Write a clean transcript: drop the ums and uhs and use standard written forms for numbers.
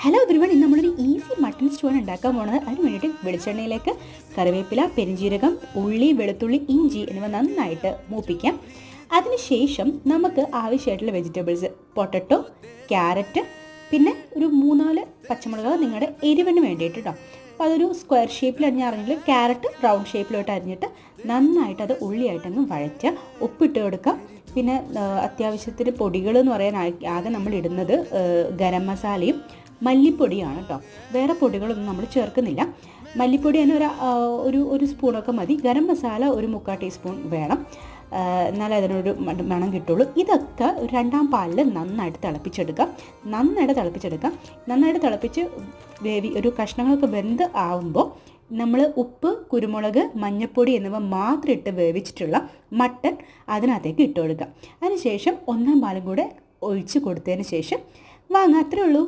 Hello everyone, ഇന്ന് നമ്മളൊരു easy mutton stew ആണ് ഉണ്ടാക്കാൻ പോകുന്നത്. അതിന് വേണ്ടിയിട്ട് വെളിച്ചെണ്ണയിലേക്ക് കറിവേപ്പില, പെരിഞ്ജീരകം, ഉള്ളി, വെളുത്തുള്ളി, ഇഞ്ചി എന്നിവ നന്നായിട്ട് മൂപ്പിക്കാം. അതിനുശേഷം നമുക്ക് ആവശ്യമായിട്ടുള്ള വെജിറ്റബിൾസ് പൊട്ടറ്റോ, ക്യാരറ്റ്, പിന്നെ ഒരു 3-4 പച്ചമുളക് നിങ്ങളുടെ എരിവിന് വേണ്ടിയിട്ട് കേട്ടോ. അപ്പോൾ അതൊരു സ്ക്വയർ ഷേപ്പിൽ അരിഞ്ഞ് ക്യാരറ്റ് റൗണ്ട് ഷേപ്പിലോട്ട് അരിഞ്ഞിട്ട് നന്നായിട്ട് അത് ഉള്ളിയായിട്ടങ്ങ് വഴറ്റുക. ഉപ്പിട്ട് കൊടുക്കുക. പിന്നെ അത്യാവശ്യത്തിന് പൊടികൾ എന്ന് പറയാൻ ആകെ നമ്മൾ ഇടുന്നത് ഗരം മസാലയും മല്ലിപ്പൊടിയാണ് കേട്ടോ. വേറെ പൊടികളൊന്നും നമ്മൾ ചേർക്കുന്നില്ല. മല്ലിപ്പൊടി തന്നെ ഒരു സ്പൂണൊക്കെ മതി. ഗരം മസാല ഒരു 3/4 ടീസ്പൂൺ വേണം, എന്നാലേ അതിനൊരു മണം കിട്ടുള്ളൂ. ഇതൊക്കെ ഒരു 2-ാം പാലിൽ നന്നായിട്ട് തിളപ്പിച്ചെടുക്കാം. നന്നായിട്ട് തിളപ്പിച്ച് ഒരു കഷ്ണങ്ങളൊക്കെ വെന്ത് ആവുമ്പോൾ നമ്മൾ ഉപ്പ്, കുരുമുളക്, മഞ്ഞൾപ്പൊടി എന്നിവ മാത്രം ഇട്ട് വേവിച്ചിട്ടുള്ള മട്ടൺ അതിനകത്തേക്ക് ഇട്ട് കൊടുക്കാം. അതിനുശേഷം 1-ാം പാലും കൂടെ ഒഴിച്ച് കൊടുത്തതിന് ശേഷം വാങ്ങാം. അത്രേ ഉള്ളൂ.